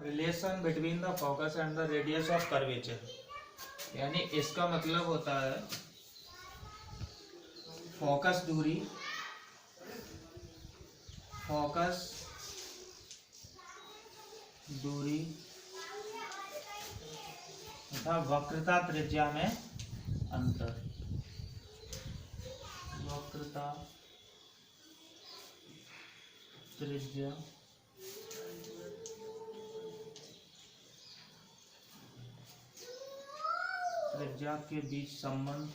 Relation between the focus and the radius of curvature, यानी इसका मतलब होता है फोकस दूरी तथा वक्रता त्रिज्या में अंतर। वक्रता त्रिज्या के बीच संबंध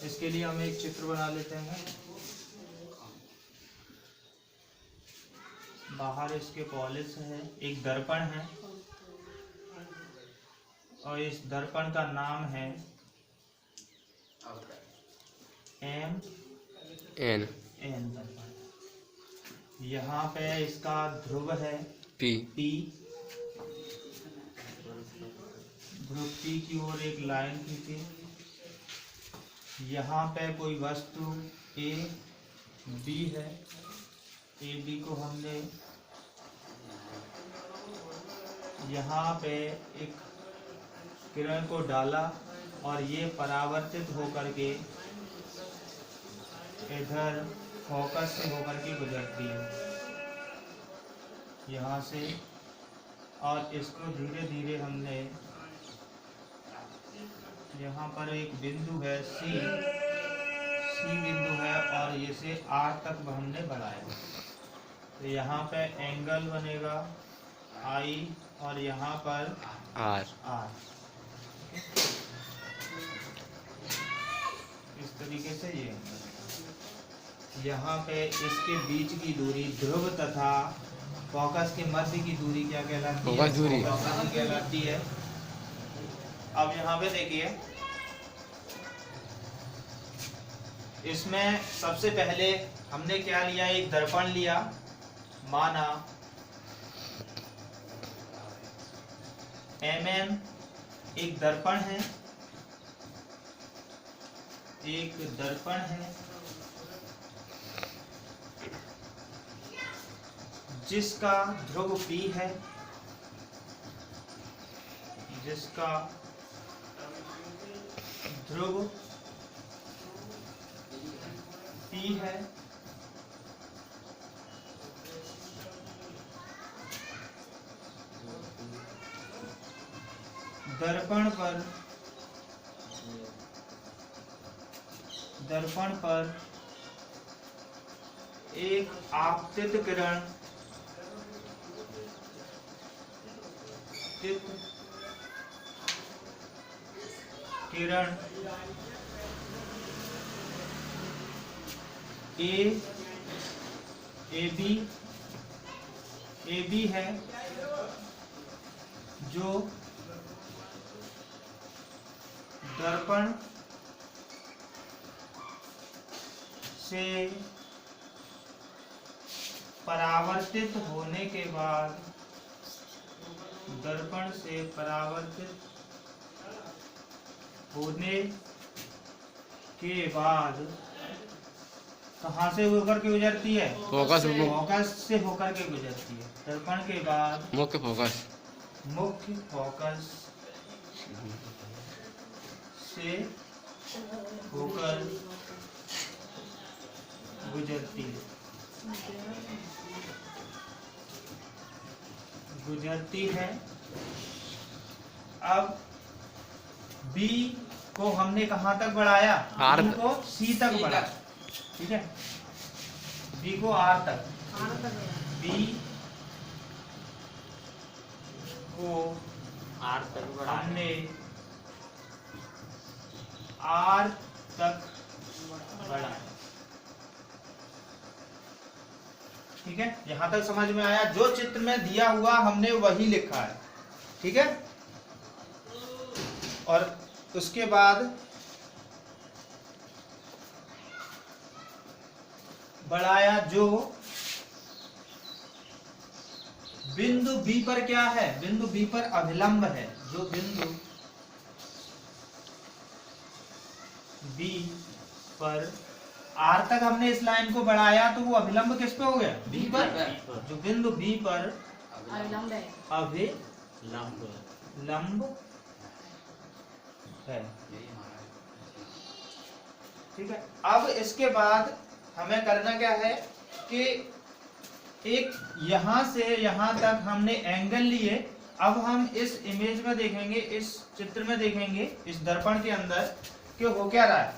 इसके लिए हम एक चित्र बना लेते हैं। बाहर इसके पॉलिश है, एक दर्पण है और इस दर्पण का नाम है एन दर्पण। यहाँ पे इसका ध्रुव है P। ध्रुव P की ओर एक लाइन खींची। यहाँ पे कोई वस्तु A B है, AB को हमने यहाँ पे एक किरण को डाला और ये परावर्तित होकर के इधर फोकस से होकर के गुजरती है यहाँ से, और इसको धीरे धीरे हमने यहाँ पर एक बिंदु है C बिंदु है और ये से R तक हमने बढ़ाया। तो यहाँ पे एंगल बनेगा I और यहाँ पर R। इस तरीके से ये यहाँ पे इसके बीच की दूरी ध्रुव तथा फोकस के मध्य की दूरी क्या कहलाती है? फोकस दूरी कहलाती है। अब यहाँ पे देखिए, इसमें सबसे पहले हमने क्या लिया, एक दर्पण लिया, माना mm एक दर्पण है, जिसका ध्रुव P है, दर्पण पर एक आपतित किरण AB है, जो दर्पण से परावर्तित होने के बाद कहाँ से होकर के गुजरती है? फोकस से होकर के गुजरती है। दर्पण के बाद मुख्य फोकस से होकर गुजरती है। अब B को हमने कहाँ तक बढ़ाया? B को C तक बढ़ाया, ठीक है। B को R तक, B को R तक हमने R तक बढ़ाया, ठीक है। यहाँ तक समझ में आया? जो चित्र में दिया हुआ हमने वही लिखा है, ठीक है। और उसके बाद बढ़ाया, जो बिंदु B पर क्या है? बिंदु B पर अभिलंब है, जो बिंदु बी पर आर तक हमने इस लाइन को बढ़ाया तो वो अभिलंब किस पे हो गया? बी पर। जो बिंदु बी पर अभिलंब है। ठीक है। अब इसके बाद हमें करना क्या है कि एक यहां से यहां तक हमने एंगल लिए। अब हम इस इमेज में देखेंगे, इस चित्र में देखेंगे, इस दर्पण के अंदर कि हो क्या रहा है।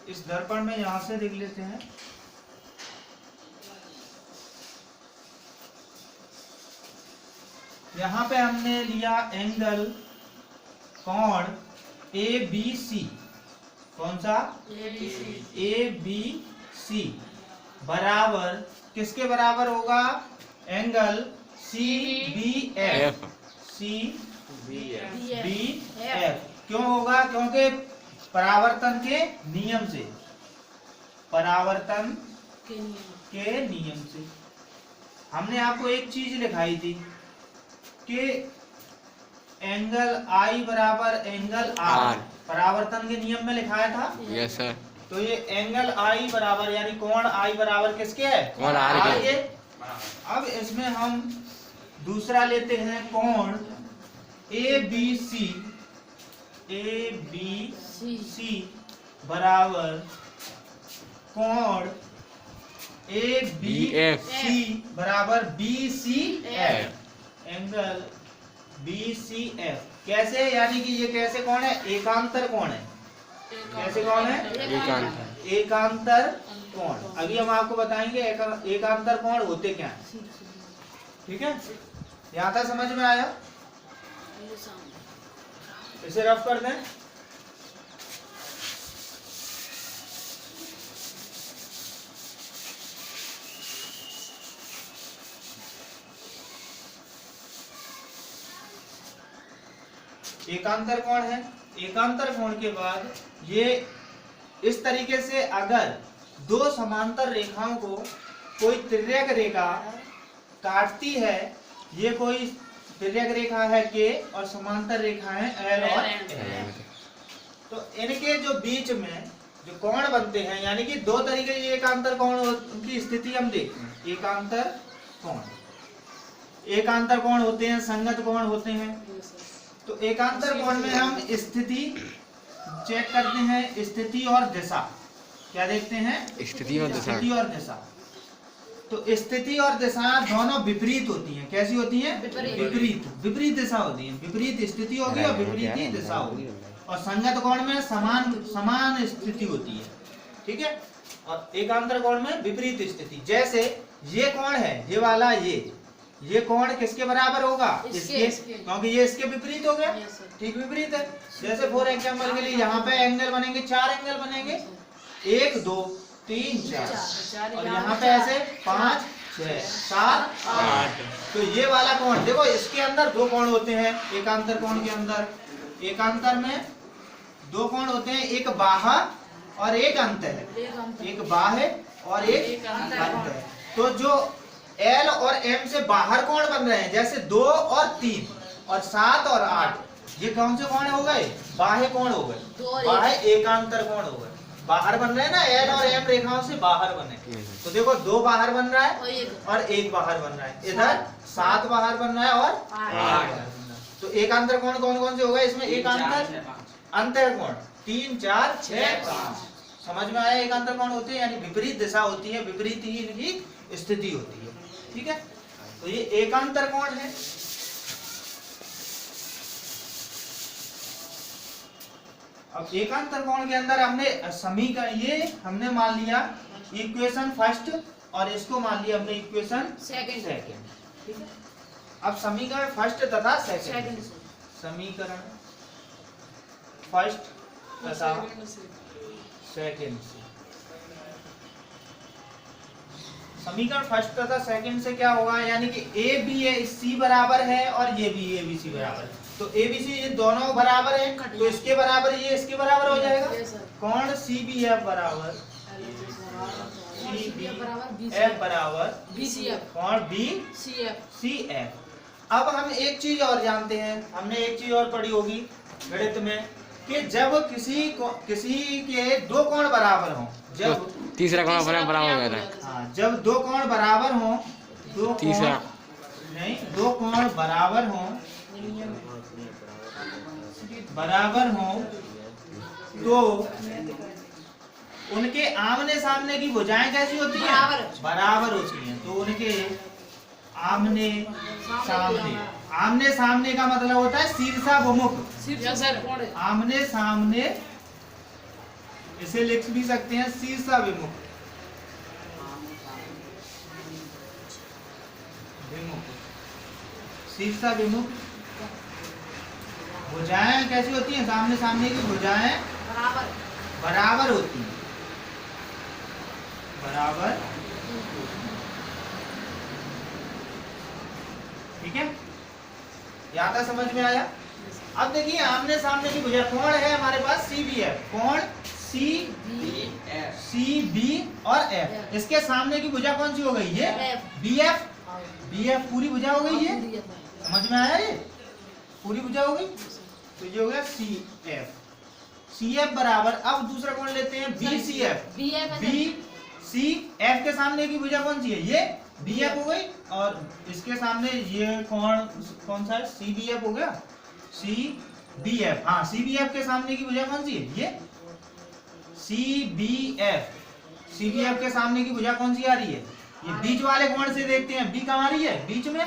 इस दर्पण में यहां से देख लेते हैं। यहां पे हमने लिया एंगल कोण ABC। कौन सा? ABC बराबर किसके बराबर होगा? Angle CBF। CBF क्यों होगा? क्योंकि परावर्तन के नियम से, परावर्तन के नियम से हमने आपको एक चीज लिखाई थी कि एंगल I बराबर एंगल R परावर्तन के नियम में लिखाया था। Yes sir. तो ये एंगल I बराबर यानी कोण I बराबर किसके है? कोण R के। अब इसमें हम दूसरा लेते हैं कोण ABC बराबर कोण ABC बराबर BCF। एंगल BCF कैसे? यानी कि ये कैसे कोण है? एकांतर कोण है। कैसे कोण है? एकांतर कोण। अभी हम आपको बताएंगे एकांतर कोण होते क्या है। ठीक है, यहाँ तक समझ में आया? इसे रफ कर दें। एकांतर कोण है। एकांतर कोण के बाद ये इस तरीके से अगर दो समांतर रेखाओं को कोई तिर्यक रेखा काटती है, ये कोई तिर्यक रेखा है के और समांतर रेखा है L और M, तो इनके जो बीच में जो कोण बनते हैं, यानी कि दो तरीके के एकांतर कोण की स्थिति हम देखते हैं। एकांतर कोण, एकांतर कोण होते हैं, संगत कोण होते हैं। तो एकांतर कोण में हम स्थिति चेक करते हैं, स्थिति और दिशा। क्या देखते हैं? स्थिति और दिशा। स्थिति और दिशा। तो स्थिति और दिशा दोनों विपरीत होती हैं। कैसी होती हैं? विपरीत। विपरीत दिशा होती है। विपरीत स्थिति होगी और विपरीत ही दिशा होगी। और संगत कोण में समान स्थिति होती है। ठीक है। और एकांतर कोण में विपरीत स्थिति। जैसे ये कोण है, ये वाला, ये कोण किसके बराबर होगा? इसके, क्योंकि ये इसके विपरीत हो गया। ठीक विपरीत है। जैसे फॉर एग्जांपल के लिए यहाँ पे एंगल बनेंगे, 4 एंगल बनेंगे, 1 2 3 4 और यहाँ पे ऐसे 5 6 7 8। तो ये वाला कोण देखो, इसके अंदर दो कोण होते हैं। एकांतर कोण के अंदर, एकांतर में दो कोण होते हैं, एक बाह्य और एक अंत है। एक बाह्य और एक अंत है। तो जो L और M से बाहर कोण बन रहे हैं, जैसे 2 और 3 और 7 और 8, ये कौन से कोण हो गए? बाह्य कोण हो गए, बाह्य एकांतर कोण हो गए। बाहर बन रहे हैं ना, L और M रेखाओं से बाहर बने। तो देखो 2 बाहर बन रहा है और 1 बाहर बन रहा है। इधर 7 बाहर बन रहा है और 8 बाहर बन रहा है। तो एकांतर कोण कौन कौन से हो गए इसमें? एकांतर अंतर कोण 3 4 6 5। समझ में आया? एकांतर कोण होते हैं यानी विपरीत दिशा होती है, विपरीत ही इनकी स्थिति होती है। ठीक है। तो ये एकांतर कोण है। अब एकांतर कोण के अंदर हमने समीकरण, ये हमने मान लिया इक्वेशन फर्स्ट और इसको मान लिया हमने इक्वेशन सेकंड। ठीक है। अब समीकरण फर्स्ट तथा सेकंड, समीकरण फर्स्ट तथा सेकंड से, समीकरण फर्स्ट तथा सेकंड से क्या होगा? यानी कि ए बी सी बराबर है और ये भी ए बी सी बराबर है। तो ए बी सी ये दोनों बराबर है, तो इसके बराबर ये इसके बराबर हो जाएगा। कोण सी बी एफ बराबर कोण बी सी एफ। अब हम एक चीज और जानते हैं, हमने एक चीज और पढ़ी होगी गणित में कि जब किसी के दो कोण बराबर हों, जब तो तीसरा कोण बराबर हो गया था। हाँ, जब दो कोण बराबर हों, दो कोण बराबर हों तो उनके आमने सामने की भुजाएं कैसी होती हैं? बराबर होती हैं। तो उनके आमने सामने का मतलब होता है शीर्षाभिमुख। आमने सामने, इसे लिख भी सकते हैं शीर्षाभिमुख। शीर्षाभिमुख भुजाएं कैसी होती हैं? सामने सामने की भुजाएं बराबर होती हैं, बराबर। ठीक है, यहाँ तक समझ में आया? अब देखिए आमने सामने की भुजा कोण है हमारे पास CBF, कोण CB और F। इसके सामने की भुजा कौन सी हो गई? ये BF। BF पूरी भुजा हो गई। ये समझ में आया? ये पूरी भुजा हो गई। तो ये हो गया CF। CF बराबर, अब दूसरा कोण लेते हैं BCF। BCF के सामने की भुजा कौन सी है? ये BF हो गई। और इसके सामने ये कोण कौन सा है? CBF हो गया। CBF, हाँ, CBF के सामने की भुजा कौन सी है? ये CBF। CBF के सामने की भुजा कौन सी आ रही है? ये बीच वाले कोण से देखते हैं, B कहाँ आ रही है? बीच में।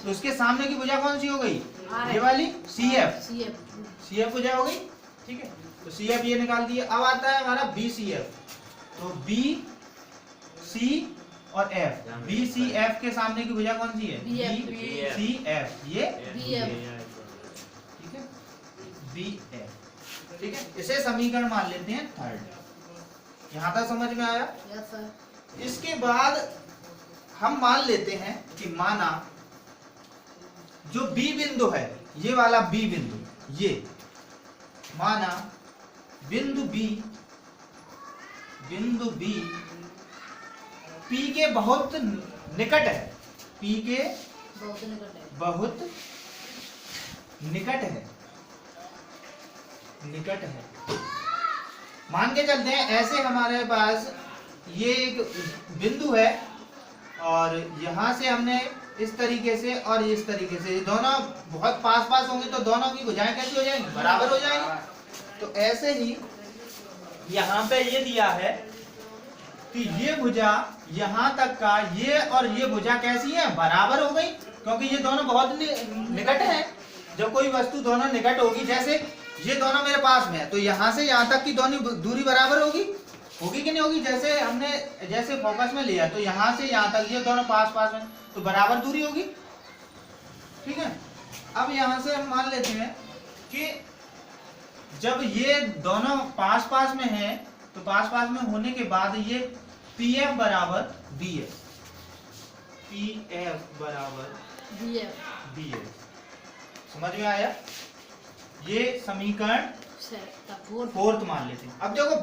तो उसके सामने की भुजा कौन सी हो गई? ये वाली CF भुजा हो गई। ठीक है, तो CF ये निकाल दिए। अब आता है हमारा BCF। तो BC और F, BCF के सामने की भुजा कौन सी है? BCF, ये ठीक है, BF। ठीक है, इसे समीकरण मान लेते हैं थर्ड। यहाँ तक समझ में आया? इसके बाद हम मान लेते हैं कि माना जो B बिंदु है, ये वाला B बिंदु, ये माना बिंदु B P के बहुत निकट है, P के बहुत निकट है। मान के चलते हैं ऐसे हमारे पास ये एक बिंदु है और यहाँ से हमने इस तरीके से और इस तरीके से, दोनों बहुत पास पास होंगे तो दोनों की भुजाएं कैसी हो जाएंगी? बराबर हो जाएंगी। तो ऐसे ही यहाँ पे ये दिया है कि ये भुजा यहाँ तक का, ये और ये भुजा कैसी है? बराबर हो गई, क्योंकि ये दोनों बहुत निकट हैं। जब कोई वस्तु दोनों निकट होगी, जैसे ये दोनों मेरे पास में है, तो यहाँ से यहाँ तक की दोनों दूरी बराबर होगी कि नहीं होगी? जैसे हमने जैसे फोकस में लिया, तो यहाँ से यहाँ तक ये दोनों पास पास में, तो बराबर दूरी होगी। ठीक है, अब यहाँ से हम मान लेते हैं कि जब ये दोनों पास पास में हैं, तो पास पास में होने के बाद ये PF बराबर BF, PF बराबर BF। समझ में आया? ये समीकरण फोर्थ मान लेते हैं। अब देखो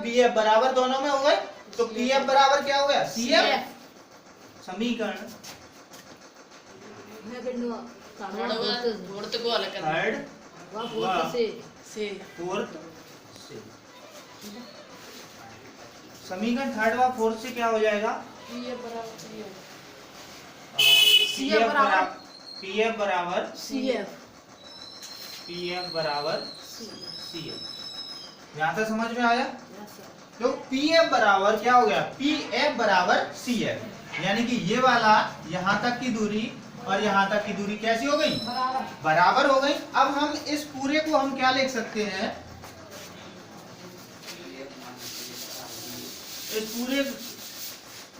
BF बराबर दोनों में हो गए, तो PF बराबर क्या हो गया? CF। समीकरण फोर्थ से, समीकरण थर्ड व फोर्थ से क्या हो जाएगा? PF बराबर CF। यहाँ तक समझ में आया? तो PF बराबर क्या हो गया? PF बराबर CF, यानी कि ये वाला यहाँ तक की दूरी और यहाँ तक की दूरी कैसी हो गई? बराबर हो गई। अब हम इस पूरे को हम क्या लिख सकते हैं? इस पूरे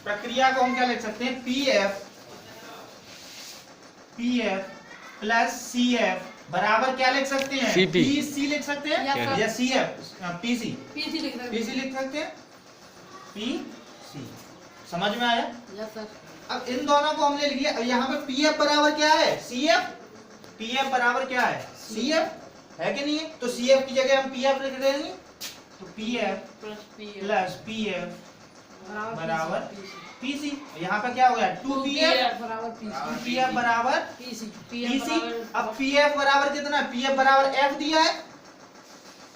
प्रक्रिया को हम क्या लिख सकते हैं? PF प्लस CF बराबर क्या लिख सकते हैं? PC लिख सकते हैं या CF PC लिख सकते हैं, PC। समझ में आया? अब इन दोनों को हमने लिख लिया। अब यहाँ पे PF बराबर क्या है? CF। PF बराबर क्या है? CF है कि नहीं है? तो CF की जगह हम PF लिख देंगे, तो PF प्लस PF बराबर पीसी। यहाँ पे क्या हो गया 2pf बराबर pf बराबर पीसी पीसी। अब pf बराबर कितना है, pf बराबर f दिया है,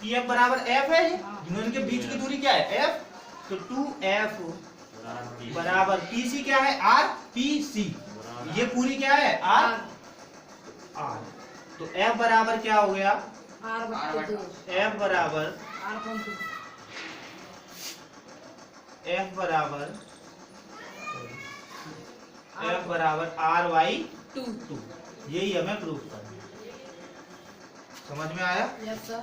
pf बराबर f है, ये इनके बीच की दूरी क्या है f, तो 2f बराबर pc क्या है r pc, ये पूरी क्या है r r, तो f बराबर क्या हो गया f बराबर f बराबर r/2, यही हमें प्रूफ करना है। समझ में आया? Yes sir.